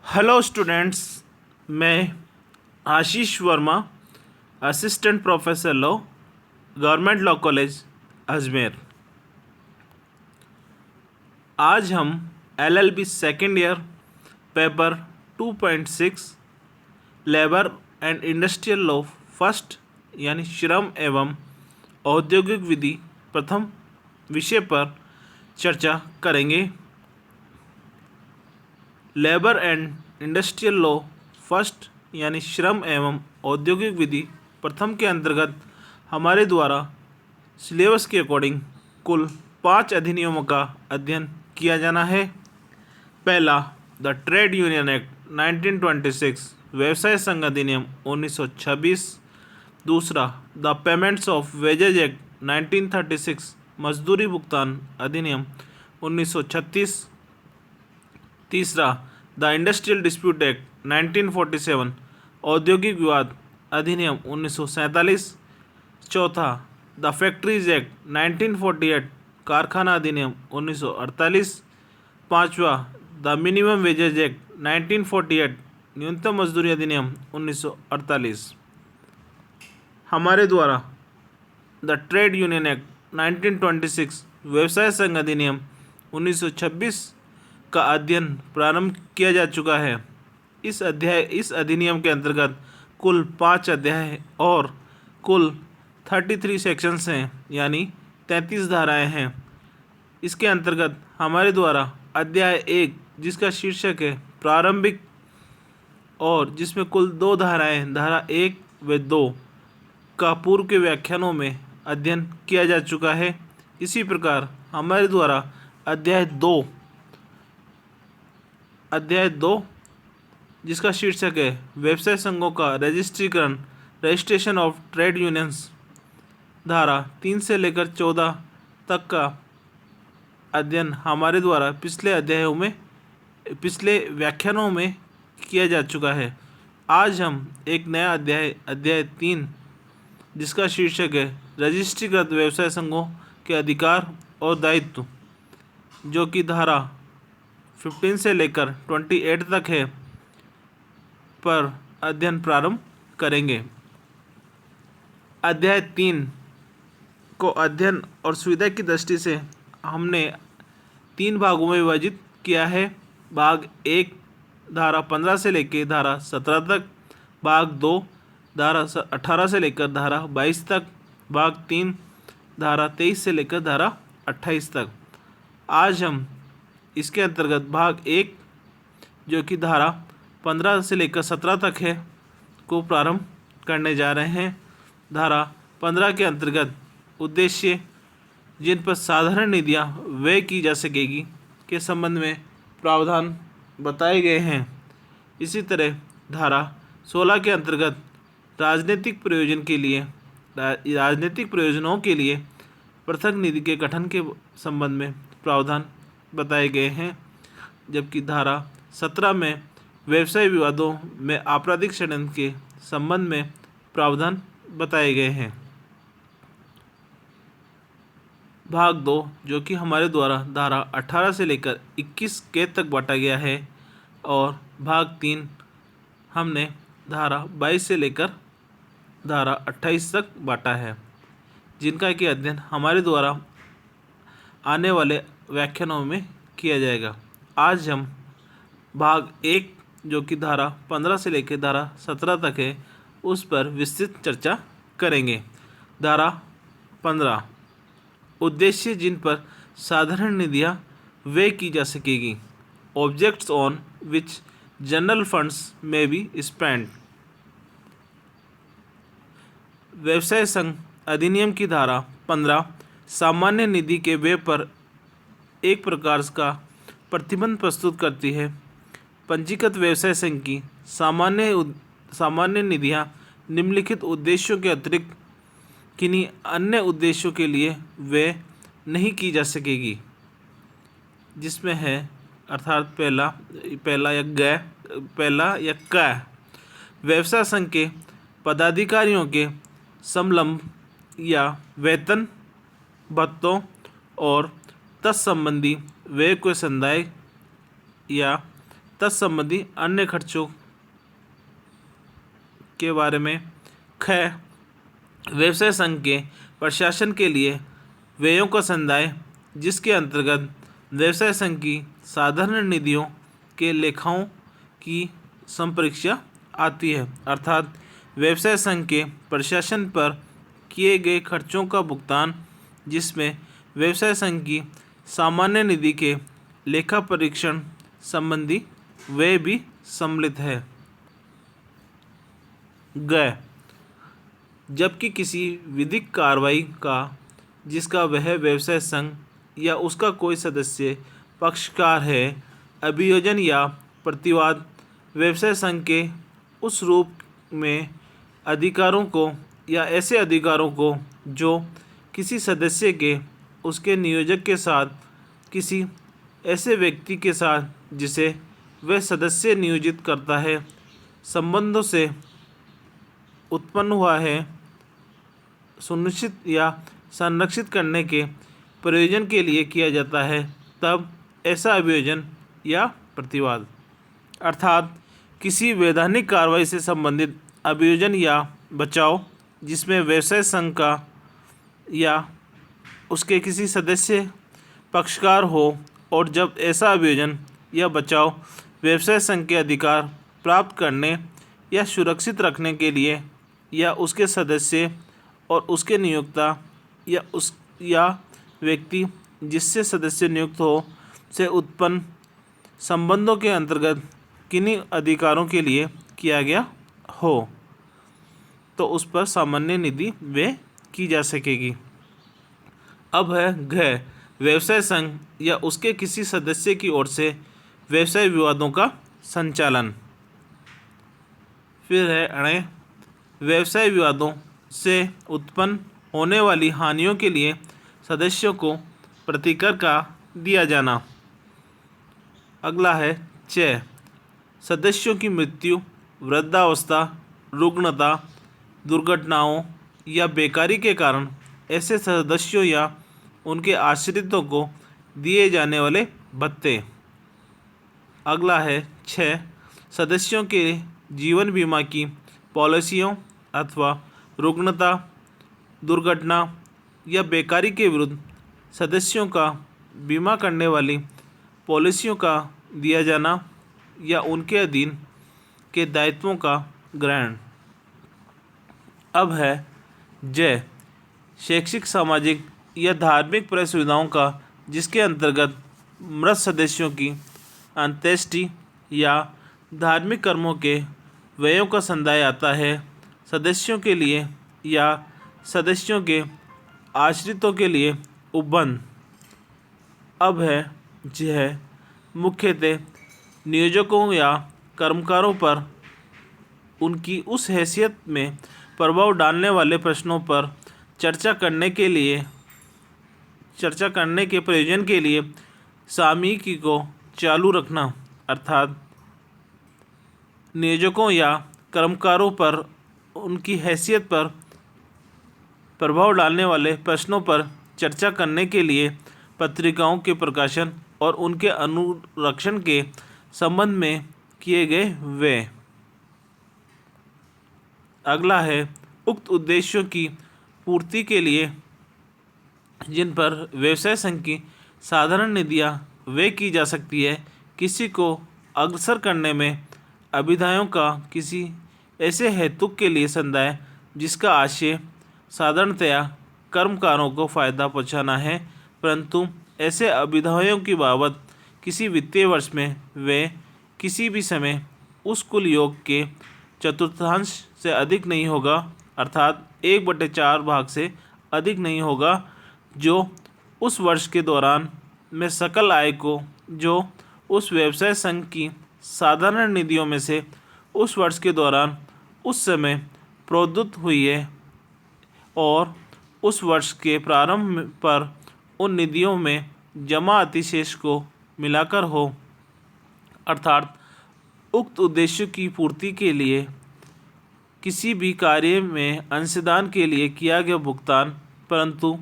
Hello students, मैं Ashish Verma, assistant professor law, government law college Ajmer. आज हम LLB second year paper 2.6 labour and industrial law first यानी श्रम एवं औद्योगिक विधि प्रथम विषय पर चर्चा करेंगे। Labour and industrial law first यानी श्रम एवं औद्योगिक विधि प्रथम के अंतर्गत हमारे द्वारा सिलेबस के अकॉर्डिंग कुल 5 अधिनियमों का अध्ययन किया जाना है। पहला, द ट्रेड यूनियन एक्ट 1926 व्यवसाय संघ अधिनियम 1926। दूसरा, the payments of wages act 1936 मजदूरी भुगतान अधिनियम 1936। तीसरा, द इंडस्ट्रियल डिस्प्यूट एक्ट 1947 औद्योगिक विवाद अधिनियम 1947। चौथा, द फैक्ट्रीज एक्ट 1948 कारखाना अधिनियम 1948। पाँचवा, द मिनिमम वेजेज एक्ट 1948 न्यूनतम मजदूरी अधिनियम 1948। हमारे द्वारा द ट्रेड यूनियन एक्ट 1926 व्यवसाय संघ अधिनियम 1926 का अध्ययन प्रारंभ किया जा चुका है। इस अधिनियम के अंतर्गत कुल 5 अध्याय और कुल 33 सेक्शंस हैं, यानी 33 धाराएं हैं। इसके अंतर्गत हमारे द्वारा अध्याय 1 जिसका शीर्षक है प्रारंभिक और जिसमें कुल 2 धाराएं धारा 1 व 2 का पूर्व के व्याख्यानों में अध्ययन किया जा चुका है। इसी प्रकार हमारे द्वारा अध्याय 2 जिसका शीर्षक है व्यवसाय संघों का रजिस्ट्रीकरण रजिस्ट्रेशन ऑफ ट्रेड यूनियंस धारा 3 से लेकर 14 तक का अध्ययन हमारे द्वारा पिछले व्याख्यानों में किया जा चुका है। आज हम एक नया अध्याय 3 जिसका शीर्षक है रजिस्ट्रीकृत व्यवसाय संघों के अधिकार और दायित्व, जो कि धारा 15 से लेकर 28 तक है, पर अध्ययन प्रारंभ करेंगे। अध्याय 3 को अध्ययन और सुविधा की दृष्टि से हमने 3 भागों में विभाजित किया है। भाग 1 धारा 15 से लेकर धारा 17 तक, भाग 2 धारा 18 से लेकर धारा 22 तक, भाग 3 धारा 23 से लेकर धारा 28 तक। आज हम इसके अंतर्गत भाग 1 जो कि धारा 15 से लेकर 17 तक है को प्रारंभ करने जा रहे हैं। धारा 15 के अंतर्गत उद्देश्य जिन पर साधारण निधियां व्यय की जा सकेगी के संबंध में प्रावधान बताए गए हैं। इसी तरह धारा 16 के अंतर्गत राजनीतिक प्रयोजनों के लिए पृथक निधि के गठन के संबंध में प्रावधान बताए गए हैं, जबकि धारा 17 में व्यवसाय विवादों में आपराधिक षड्यंत्र के संबंध में प्रावधान बताए गए हैं। भाग 2 जो कि हमारे द्वारा धारा 18 से लेकर 21 के तक बांटा गया है, और भाग 3 हमने धारा 22 से लेकर धारा 28 तक बांटा है, जिनका कि अध्ययन हमारे द्वारा आने वाले व्याख्यानों में किया जाएगा। आज हम भाग 1 जो कि धारा 15 से लेकर धारा 17 तक है उस पर विस्तृत चर्चा करेंगे। धारा 15 उद्देश्य जिन पर साधारण निधियां व्यय की जा सकेगी, objects on which general funds में बी स्पेंड। व्यवसाय संघ अधिनियम की धारा 15 सामान्य निधि के व्यय पर एक प्रकार का प्रतिबंध प्रस्तुत करती है। पंजीकृत व्यवसाय संघ की सामान्य निधियां निम्नलिखित उद्देश्यों के अतिरिक्त किन्हीं अन्य उद्देश्यों के लिए व्यय नहीं की जा सकेगी, जिसमें है अर्थात पहला या क व्यवसाय संघ के पदाधिकारियों के समलंब या वेतन भत्तों और तत्संबंधी व्यय को संदाय या तत्संबंधी अन्य खर्चों के बारे में। ख व्यवसाय संघ के प्रशासन के लिए व्ययों का संदाय, जिसके अंतर्गत व्यवसाय संघ की साधारण निधियों के लेखाओं की संपरीक्षा आती है, अर्थात व्यवसाय संघ के प्रशासन पर किए गए खर्चों का भुगतान, जिसमें व्यवसाय संघ की सामान्य निधि के लेखा परीक्षण संबंधी व्यय भी सम्मिलित है। ग जबकि किसी विधिक कार्रवाई का जिसका वह व्यवसाय संघ या उसका कोई सदस्य पक्षकार है, अभियोजन या प्रतिवाद व्यवसाय संघ के उस रूप में अधिकारों को या ऐसे अधिकारों को जो किसी सदस्य के उसके नियोजक के साथ किसी ऐसे व्यक्ति के साथ जिसे वह सदस्य नियोजित करता है संबंधों से उत्पन्न हुआ है, सुनिश्चित या संरक्षित करने के प्रयोजन के लिए किया जाता है, तब ऐसा अभियोजन या प्रतिवाद अर्थात किसी वैधानिक कार्रवाई से संबंधित अभियोजन या बचाव जिसमें व्यवसाय संघ का या उसके किसी सदस्य पक्षकार हो, और जब ऐसा अभियोजन या बचाव व्यवसाय संघ के अधिकार प्राप्त करने या सुरक्षित रखने के लिए या उसके सदस्य और उसके नियोक्ता या व्यक्ति जिससे सदस्य नियुक्त हो से उत्पन्न संबंधों के अंतर्गत किन्हीं अधिकारों के लिए किया गया हो, तो उस पर सामान्य निधि व्यय की जा सकेगी। अब है घ व्यवसाय संघ या उसके किसी सदस्य की ओर से व्यवसाय विवादों का संचालन। फिर है अणे व्यवसाय विवादों से उत्पन्न होने वाली हानियों के लिए सदस्यों को प्रतिकर का दिया जाना। अगला है च सदस्यों की मृत्यु, वृद्धावस्था, रुग्णता, दुर्घटनाओं या बेकारी के कारण ऐसे सदस्यों या उनके आश्रितों को दिए जाने वाले भत्ते। अगला है 6 सदस्यों के जीवन बीमा की पॉलिसियों अथवा रुग्णता, दुर्घटना या बेकारी के विरुद्ध सदस्यों का बीमा करने वाली पॉलिसियों का दिया जाना या उनके अधीन के दायित्वों का ग्रहण। अब है ज शैक्षिक, सामाजिक या धार्मिक सुविधाओं का, जिसके अंतर्गत मृत सदस्यों की अंत्येष्टि या धार्मिक कर्मों के व्ययों का संदाय आता है, सदस्यों के लिए या सदस्यों के आश्रितों के लिए उपबंध। अब है यह मुख्यतः नियोजकों या कर्मकारों पर उनकी उस हैसियत में प्रभाव डालने वाले प्रश्नों पर चर्चा करने के प्रयोजन के लिए सामयिकी को चालू रखना, अर्थात नियोजकों या कर्मकारों पर उनकी हैसियत पर प्रभाव डालने वाले प्रश्नों पर चर्चा करने के लिए पत्रिकाओं के प्रकाशन और उनके अनुरक्षण के संबंध में किए गए व्यय। अगला है उक्त उद्देश्यों की पूर्ति के लिए जिन पर व्यवसाय संघ की साधारण निधियां व्यय की जा सकती है, किसी को अग्रसर करने में अभिधायों का किसी ऐसे हेतु के लिए संदाय जिसका आशय साधारणतया कर्मकारों को फायदा पहुंचाना है, परंतु ऐसे अभिधायों की बाबत किसी वित्तीय वर्ष में वे किसी भी समय उस कुल योग के चतुर्थांश से अधिक नहीं होगा, अर्थात 1/4 भाग से अधिक नहीं होगा, जो उस वर्ष के दौरान में सकल आय को जो उस व्यवसाय संघ की साधारण निधियों में से उस वर्ष के दौरान उस समय प्रदत्त हुई है और उस वर्ष के प्रारंभ पर उन निधियों में जमा अतिशेष को मिलाकर हो, अर्थात उक्त उद्देश्य की पूर्ति के लिए किसी भी कार्य में अंशदान के लिए किया गया भुगतान, परंतु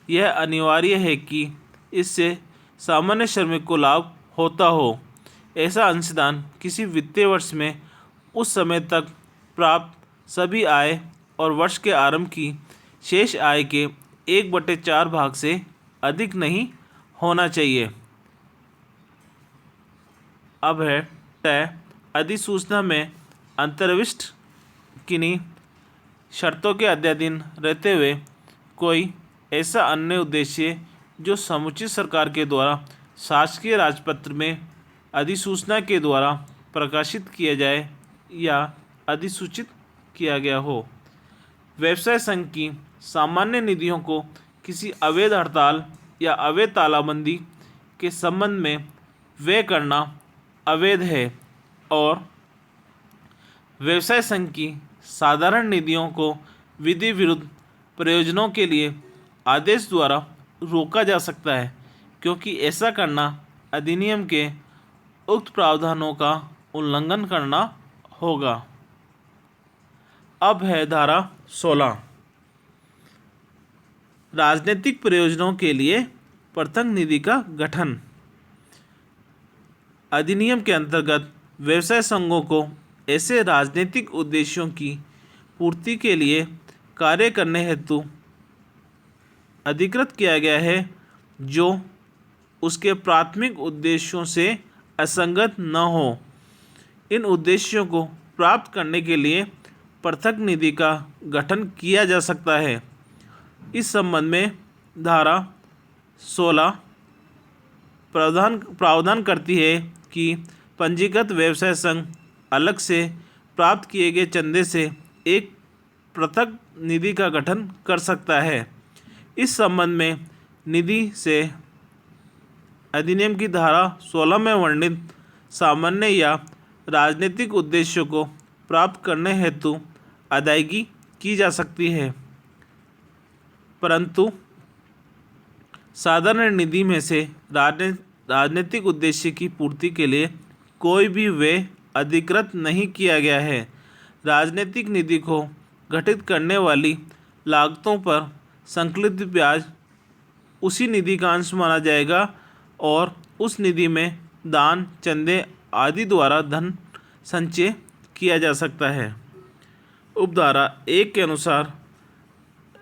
यह अनिवार्य है कि इससे सामान्य श्रमिक को लाभ होता हो। ऐसा अंशदान किसी वित्तीय वर्ष में उस समय तक प्राप्त सभी आय और वर्ष के आरंभ की शेष आय के 1/4 भाग से अधिक नहीं होना चाहिए। अब है तय अधिसूचना में अंतर्विष्ट किन्हीं शर्तों के अध्याधीन रहते हुए कोई ऐसा अन्य उद्देश्य जो समुचित सरकार के द्वारा शासकीय राजपत्र में अधिसूचना के द्वारा प्रकाशित किया जाए या अधिसूचित किया गया हो। व्यवसाय संघ की सामान्य निधियों को किसी अवैध हड़ताल या अवैध तालाबंदी के संबंध में व्यय करना अवैध है और व्यवसाय संघ की साधारण निधियों को विधि विरुद्ध प्रयोजनों के लिए आदेश द्वारा रोका जा सकता है, क्योंकि ऐसा करना अधिनियम के उक्त प्रावधानों का उल्लंघन करना होगा। अब है धारा 16, राजनीतिक प्रयोजनों के लिए पृथक निधि का गठन। अधिनियम के अंतर्गत व्यवसाय संघों को ऐसे राजनीतिक उद्देश्यों की पूर्ति के लिए कार्य करने हेतु अधिकृत किया गया है जो उसके प्राथमिक उद्देश्यों से असंगत न हो। इन उद्देश्यों को प्राप्त करने के लिए पृथक निधि का गठन किया जा सकता है। इस संबंध में धारा 16 प्रावधान करती है कि पंजीकृत व्यवसाय संघ अलग से प्राप्त किए गए चंदे से एक पृथक निधि का गठन कर सकता है। इस संबंध में निधि से अधिनियम की धारा 16 में वर्णित सामान्य या राजनीतिक उद्देश्यों को प्राप्त करने हेतु अदायगी की जा सकती है, परंतु साधारण निधि में से राजनीतिक उद्देश्य की पूर्ति के लिए कोई भी व्यय अधिकृत नहीं किया गया है। राजनीतिक निधि को गठित करने वाली लागतों पर संकलित ब्याज उसी निधि का अंश माना जाएगा और उस निधि में दान, चंदे आदि द्वारा धन संचय किया जा सकता है। उपधारा 1 के अनुसार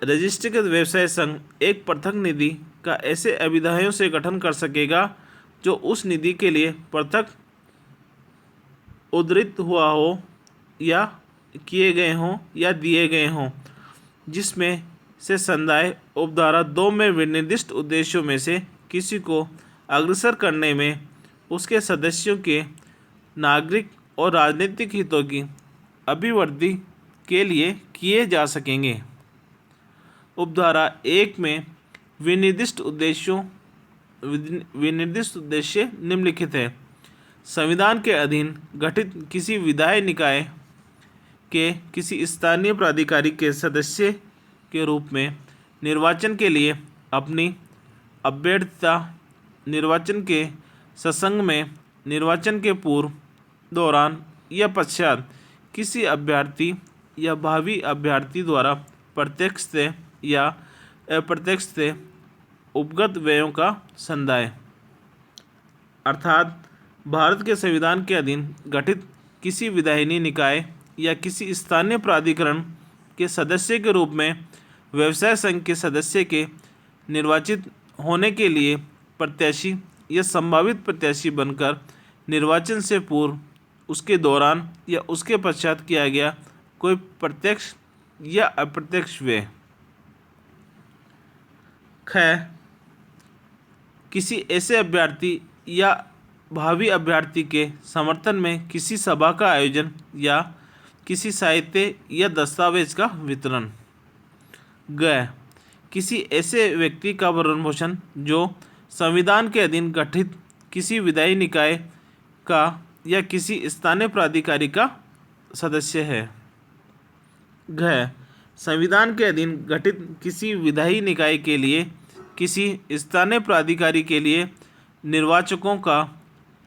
रजिस्ट्रीकृत व्यवसाय संघ एक पृथक निधि का ऐसे अभिधायों से गठन कर सकेगा जो उस निधि के लिए पृथक उद्धृत हुआ हो या किए गए हों या दिए गए हों, जिसमें से संदाय उपधारा 2 में विनिर्दिष्ट उद्देश्यों में से किसी को अग्रसर करने में उसके सदस्यों के नागरिक और राजनीतिक हितों की अभिवृद्धि के लिए किए जा सकेंगे। उपधारा 1 में विनिर्दिष्ट उद्देश्य निम्नलिखित है। संविधान के अधीन गठित किसी विधायी निकाय के किसी स्थानीय प्राधिकारी के सदस्य के रूप में निर्वाचन के लिए अपनी अभ्यर्थता निर्वाचन के संसंग में निर्वाचन के पूर्व, दौरान या पश्चात किसी अभ्यर्थी या भावी अभ्यर्थी द्वारा प्रत्यक्ष से या अप्रत्यक्ष से उपगत व्ययों का संदाय, अर्थात भारत के संविधान के अधीन गठित किसी विधायी निकाय या किसी स्थानीय प्राधिकरण के सदस्य के रूप में व्यवसाय संघ के सदस्य के निर्वाचित होने के लिए प्रत्याशी या संभावित प्रत्याशी बनकर निर्वाचन से पूर्व, उसके दौरान या उसके पश्चात किया गया कोई प्रत्यक्ष या अप्रत्यक्ष व्यय। ख किसी ऐसे अभ्यर्थी या भावी अभ्यर्थी के समर्थन में किसी सभा का आयोजन या किसी साहित्य या दस्तावेज का वितरण। ग किसी ऐसे व्यक्ति का भरण पोषण जो संविधान के अधीन गठित किसी विधायी निकाय का या किसी स्थानीय प्राधिकारी का सदस्य है। घ संविधान के अधीन गठित किसी विधायी निकाय के लिए किसी स्थानीय प्राधिकारी के लिए निर्वाचकों का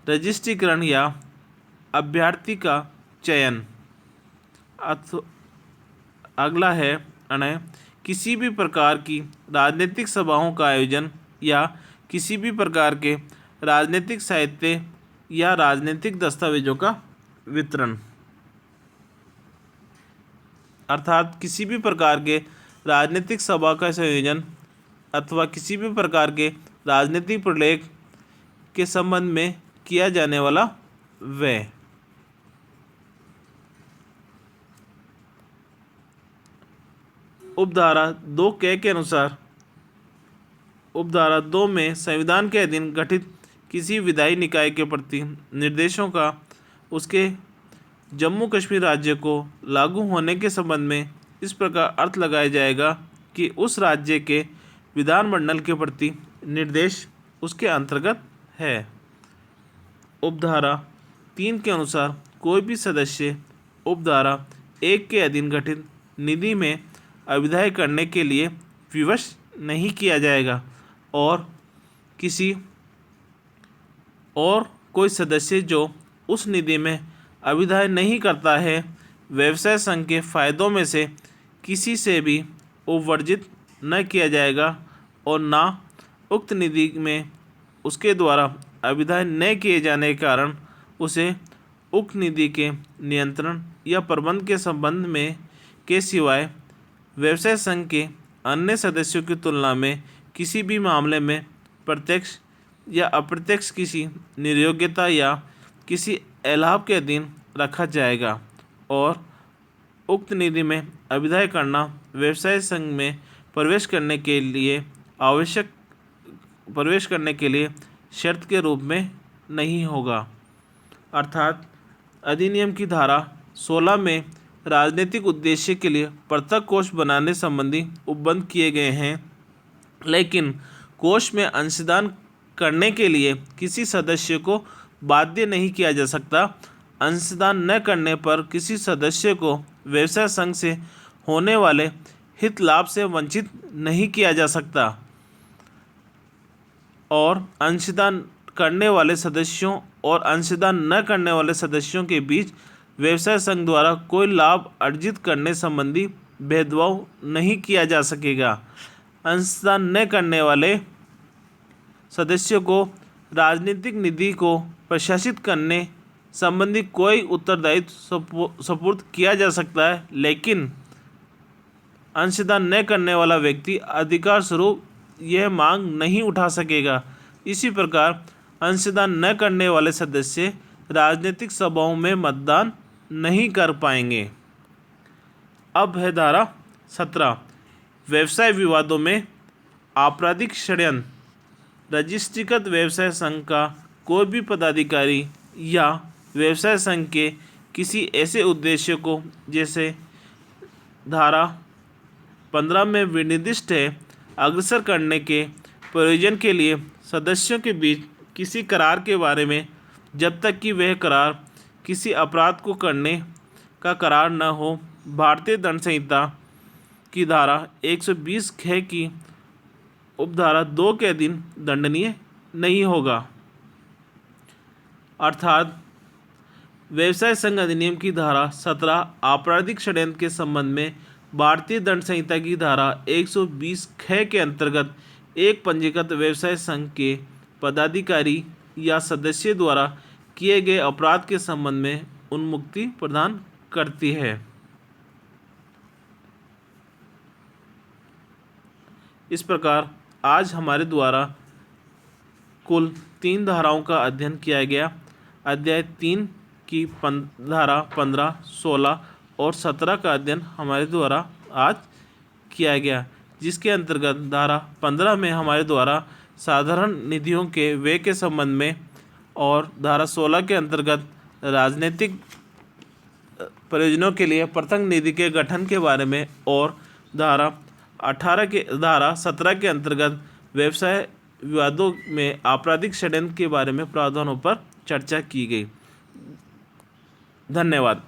रजिस्ट्रीकरण या अभ्यर्थी का चयन। अगला है अनय किसी भी प्रकार की राजनीतिक सभाओं का आयोजन या किसी भी प्रकार के राजनीतिक साहित्य या राजनीतिक दस्तावेजों का वितरण। अर्थात किसी भी प्रकार के राजनीतिक सभा का संयोजन अथवा किसी भी प्रकार के राजनीतिक प्रलेख के संबंध में किया जाने वाला व्यय। उपधारा 2 के अनुसार उपधारा 2 में संविधान के अधीन गठित किसी विधायी निकाय के प्रति निर्देशों का उसके जम्मू कश्मीर राज्य को लागू होने के संबंध में इस प्रकार अर्थ लगाया जाएगा कि उस राज्य के विधानमंडल के प्रति निर्देश उसके अंतर्गत है। उपधारा 3 के अनुसार कोई भी सदस्य उपधारा 1 के अधीन गठित निधि में अभिधाय करने के लिए विवश नहीं किया जाएगा और कोई सदस्य जो उस निधि में अभिधाय नहीं करता है व्यवसाय संघ के फायदों में से किसी से भी उपवर्जित न किया जाएगा और न उक्त निधि में उसके द्वारा अभिधाय न किए जाने के कारण उसे उक्त निधि के नियंत्रण या प्रबंध के संबंध में के सिवाय व्यवसाय संघ के अन्य सदस्यों की तुलना में किसी भी मामले में प्रत्यक्ष या अप्रत्यक्ष किसी निर्योग्यता या किसी अलाभ के अधीन रखा जाएगा और उक्त निधि में अभिधाय करना व्यवसाय संघ में प्रवेश करने के लिए शर्त के रूप में नहीं होगा। अर्थात अधिनियम की धारा 16 में राजनीतिक उद्देश्य के लिए पृथक कोष बनाने संबंधी उपबंध किए गए हैं, लेकिन कोष में अंशदान करने के लिए किसी सदस्य को बाध्य नहीं किया जा सकता। अंशदान न करने पर किसी सदस्य को व्यवसाय संघ से होने वाले हित लाभ से वंचित नहीं किया जा सकता और अंशदान करने वाले सदस्यों और अंशदान न करने वाले सदस्यों के बीच व्यवसाय संघ द्वारा कोई लाभ अर्जित करने संबंधी भेदभाव नहीं किया जा सकेगा। अंशदान न करने वाले सदस्यों को राजनीतिक निधि को प्रशासित करने संबंधी कोई उत्तरदायित्व सुपुर्द किया जा सकता है, लेकिन अंशदान न करने वाला व्यक्ति अधिकार स्वरूप यह मांग नहीं उठा सकेगा। इसी प्रकार अंशदान न करने वाले सदस्य राजनीतिक सभाओं में मतदान नहीं कर पाएंगे। अब है धारा 17 व्यवसाय विवादों में आपराधिक षड्यंत्र। रजिस्ट्रीकृत व्यवसाय संघ का कोई भी पदाधिकारी या व्यवसाय संघ के किसी ऐसे उद्देश्य को जैसे धारा 15 में विनिर्दिष्ट है अग्रसर करने के प्रयोजन के लिए सदस्यों के बीच किसी करार के बारे में जब तक कि वह करार किसी अपराध को करने का करार न हो भारतीय दंड संहिता की धारा 120 ख की उपधारा 2 के अधीन दंडनीय नहीं होगा। अर्थात व्यवसाय संघ अधिनियम की धारा 17 आपराधिक षड्यंत्र के संबंध में भारतीय दंड संहिता की धारा 120 ख के अंतर्गत एक पंजीकृत व्यवसाय संघ के पदाधिकारी या सदस्य द्वारा किए गए अपराध के संबंध में उन्मुक्ति प्रदान करती है। इस प्रकार आज हमारे द्वारा कुल 3 धाराओं का अध्ययन किया गया। अध्याय 3 की धारा 15, 16 और 17 का अध्ययन हमारे द्वारा आज किया गया, जिसके अंतर्गत धारा 15 में हमारे द्वारा साधारण निधियों के व्यय के संबंध में और धारा 16 के अंतर्गत राजनीतिक प्रयोजनों के लिए पृथक निधि के गठन के बारे में और धारा 17 के अंतर्गत व्यवसाय विवादों में आपराधिक षड्यंत्र के बारे में प्रावधानों पर चर्चा की गई। धन्यवाद।